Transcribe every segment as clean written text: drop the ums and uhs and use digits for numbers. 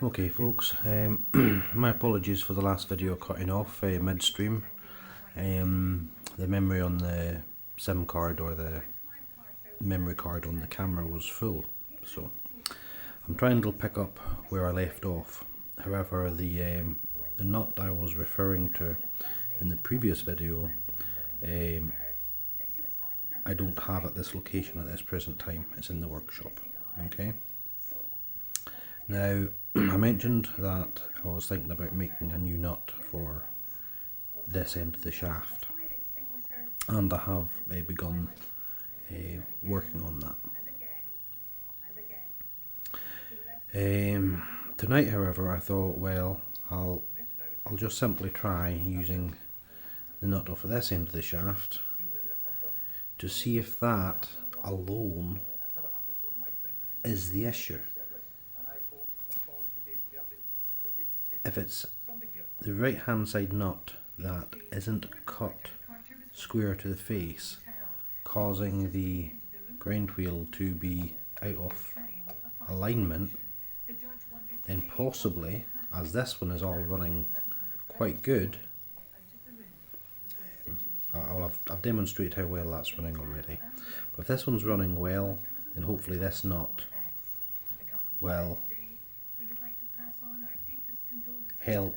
Okay folks, my apologies for the last video cutting off midstream. The memory on the SIM card or the memory card on the camera was full, so I'm trying to pick up where I left off. However, the nut I was referring to in the previous video, I don't have at this location at this present time. It's in the workshop. Okay. Now, I mentioned that I was thinking about making a new nut for this end of the shaft, and I have begun working on that. Tonight, however, I thought, well, I'll just simply try using the nut off of this end of the shaft to see if that alone is the issue. If it's the right hand side nut that isn't cut square to the face, causing the grind wheel to be out of alignment, then possibly, as this one is all running quite good, I've demonstrated how well that's running already, but if this one's running well, then hopefully this nut will help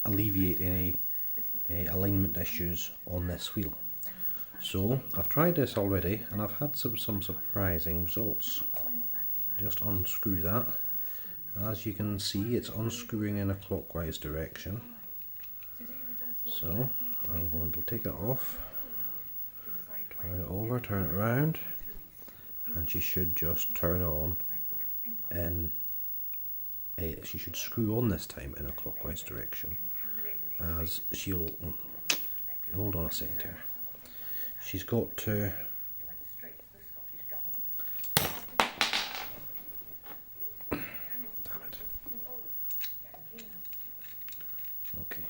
alleviate any alignment issues on this wheel. So I've tried this already and I've had some surprising results. Just unscrew that. As you can see, it's unscrewing in a clockwise direction. So I'm going to take it off, turn it over, turn it around, and she should just turn on in she should screw on this time in a clockwise direction, as she'll, hold on a second here, she's got to damn it, okay,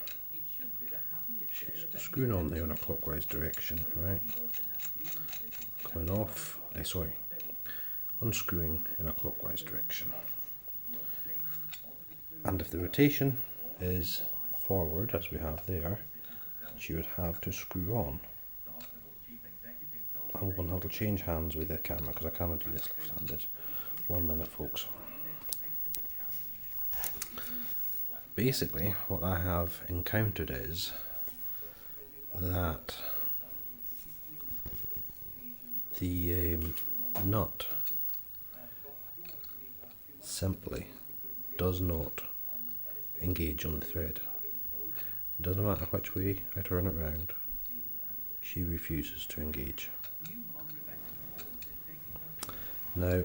she's screwing on there in a clockwise direction, right, coming off, unscrewing in a clockwise direction. And if the rotation is forward, as we have there, she would have to screw on. I'm going to have to change hands with the camera because I cannot do this left-handed. 1 minute, folks. Basically, what I have encountered is that the nut simply does not engage on the thread. It doesn't matter which way I turn it round, she refuses to engage. Now,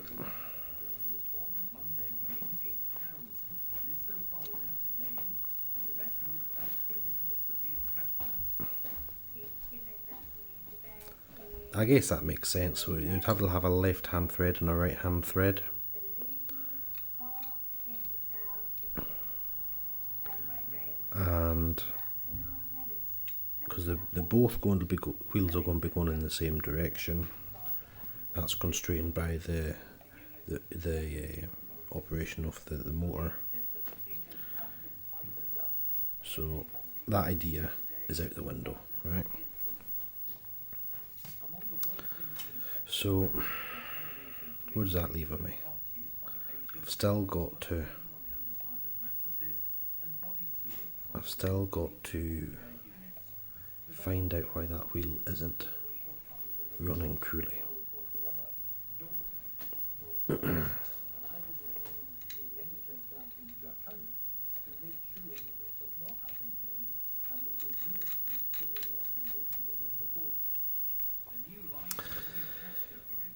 I guess that makes sense. So you'd have to have a left hand thread and a right hand thread. And because they're both going to be wheels are going to be going in the same direction, that's constrained by the operation of the motor. So that idea is out the window, right? So where does that leave me? I've still got to find out why that wheel isn't running truly.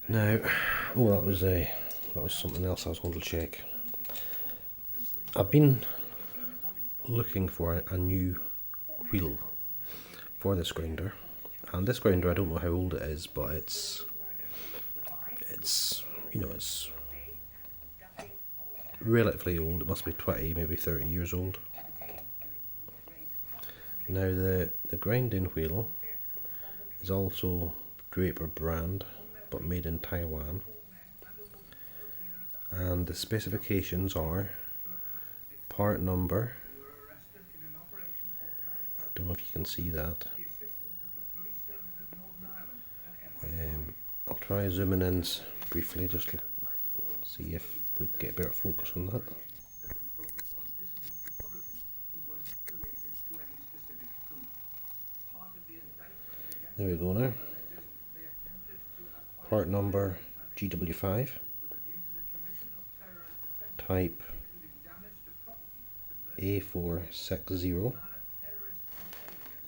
Now, that was something else I was going to check. I've been looking for a new wheel for this grinder, and this grinder, I don't know how old it is, but it's relatively old. It must be 20, maybe 30 years old. Now the grinding wheel is also Draper brand, but made in Taiwan, and the specifications are part number. Don't know if you can see that. I'll try zooming in briefly just to see if we can get a better focus on that. There we go now. Part number GW5, type A460,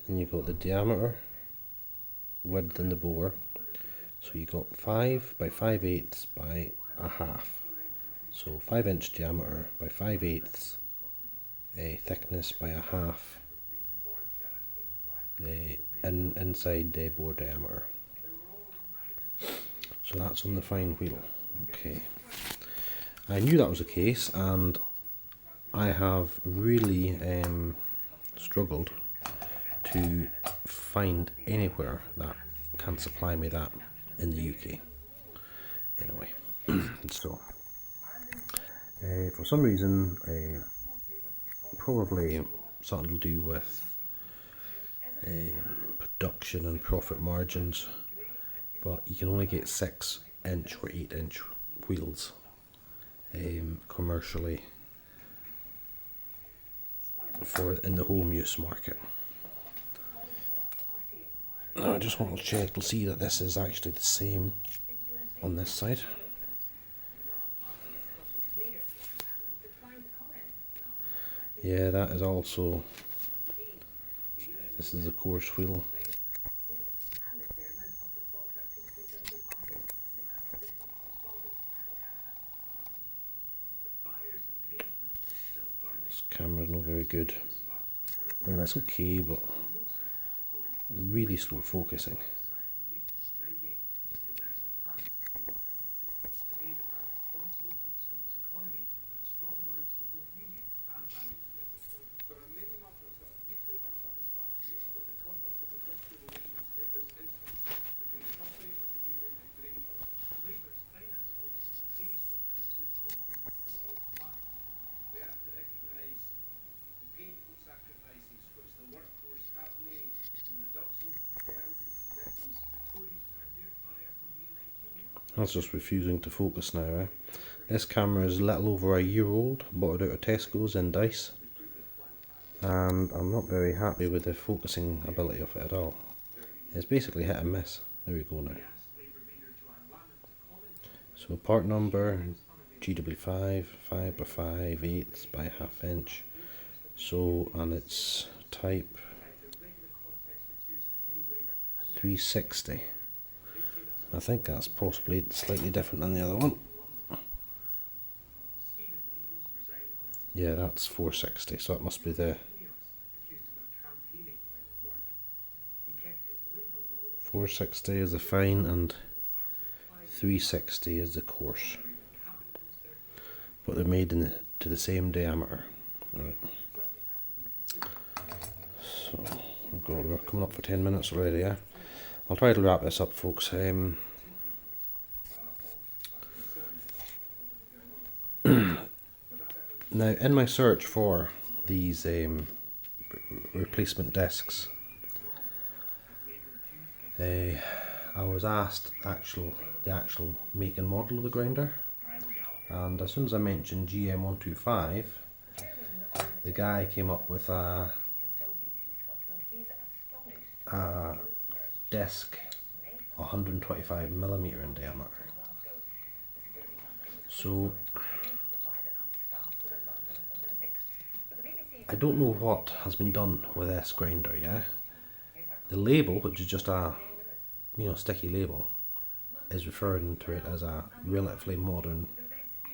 and you've got the diameter, width in the bore. So you got 5 by 5/8 by a half. So 5-inch diameter by 5/8, thickness by a half, the inside the bore diameter. So that's on the fine wheel. Okay, I knew that was the case, and I have really struggled to find anywhere that can supply me that in the UK. Anyway, so for some reason, probably something to do with production and profit margins, but you can only get 6-inch or 8-inch wheels commercially in the home use market. Now I just want to check to see that this is actually the same on this side. Yeah, that is also, this is a coarse wheel. This camera's not very good. Well, that's okay, but really slow focusing. That's just refusing to focus now. Eh? This camera is a little over a year old, bought it out of Tesco's in Dice, and I'm not very happy with the focusing ability of it at all. It's basically hit and miss. There we go now. So part number GW5, 5 by 5/8 by ½ inch. So, and it's type 360. I think that's possibly slightly different than the other one. Yeah, that's 460, so that must be the 460 is the fine and 360 is the coarse. But they're made to the same diameter. Right. So we're coming up for 10 minutes already, yeah? I'll try to wrap this up, folks. Now, in my search for these replacement discs, I was asked the actual make and model of the grinder, and as soon as I mentioned GM125, the guy came up with a disc 125mm in diameter. So I don't know what has been done with this grinder, yeah? The label, which is just a sticky label, is referring to it as a relatively modern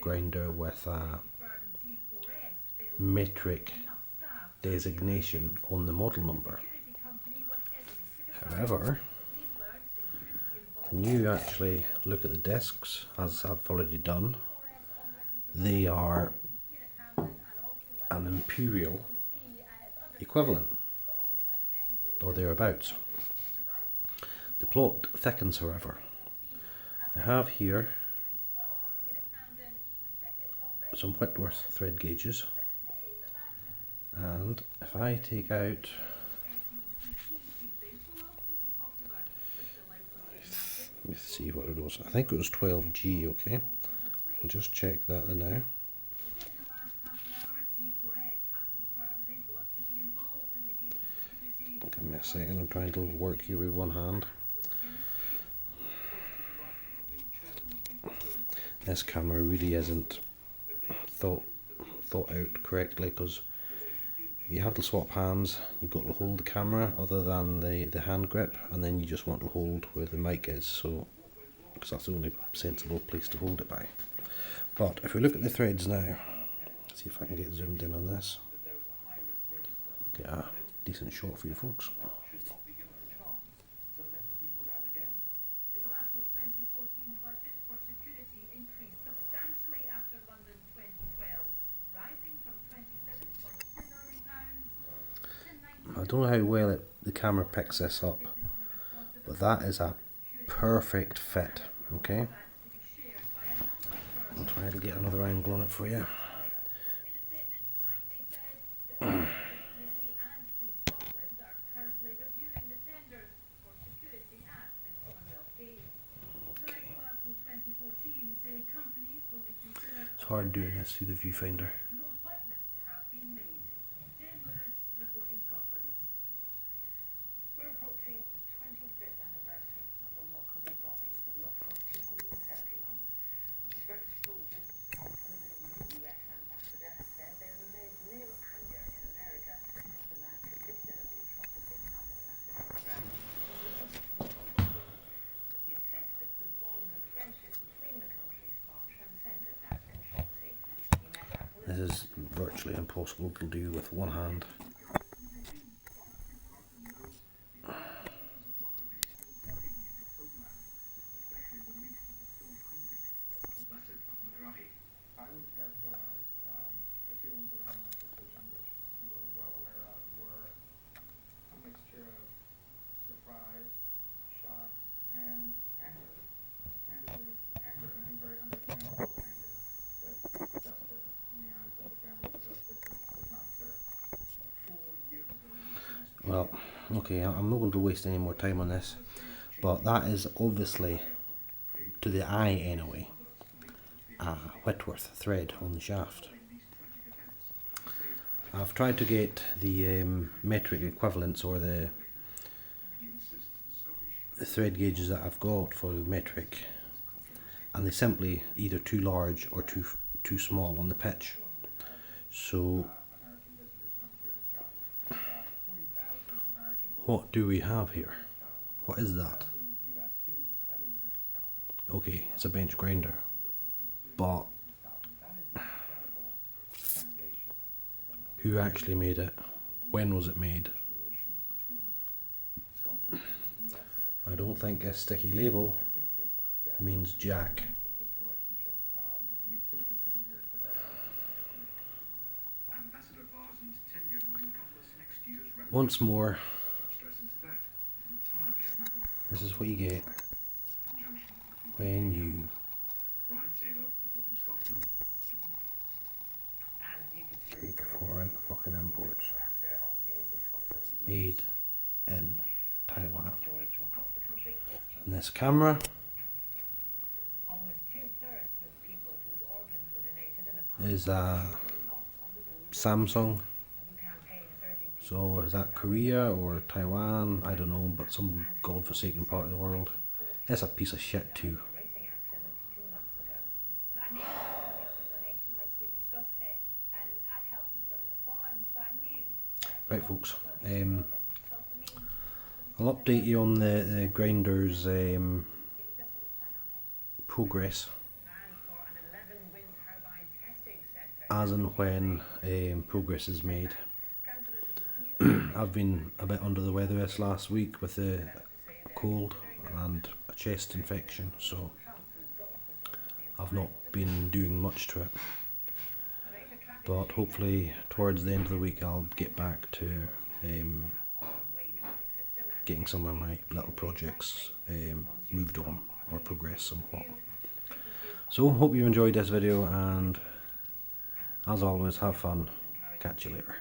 grinder with a metric designation on the model number. However, when you actually look at the discs, as I've already done, they are an imperial equivalent, or thereabouts. The plot thickens, however. I have here some Whitworth thread gauges, And if I take out, let me see what it was. I think it was 12G, okay. I'll just check that now. Give me a second, I'm trying to work here with one hand. This camera really isn't thought out correctly, because you have to swap hands. You've got to hold the camera other than the hand grip, and then you just want to hold where the mic is, so because that's the only sensible place to hold it by. But if we look at the threads now, see if I can get zoomed in on this, get a decent shot for you folks. I don't know how well the camera picks this up, but that is a perfect fit, okay? I'll try to get another angle on it for you. It's hard doing this through the viewfinder. This is virtually impossible to do with one hand. Well, okay, I'm not going to waste any more time on this, but that is obviously, to the eye anyway, a Whitworth thread on the shaft. I've tried to get the metric equivalents, or the thread gauges that I've got for the metric, and they're simply either too large or too small on the pitch. So what do we have here? What is that? Okay, it's a bench grinder, but who actually made it? When was it made? I don't think a sticky label means jack. Once more, this is what you get when you speak foreign fucking imports. Made in Taiwan. And this camera is a Samsung. So is that Korea or Taiwan? I don't know, but some godforsaken part of the world. It's a piece of shit too. Right folks, I'll update you on the grinder's progress as and when progress is made. I've been a bit under the weather this last week with a cold and a chest infection, so I've not been doing much to it. But hopefully towards the end of the week I'll get back to getting some of my little projects moved on or progressed somewhat. So hope you enjoyed this video, and as always, have fun. Catch you later.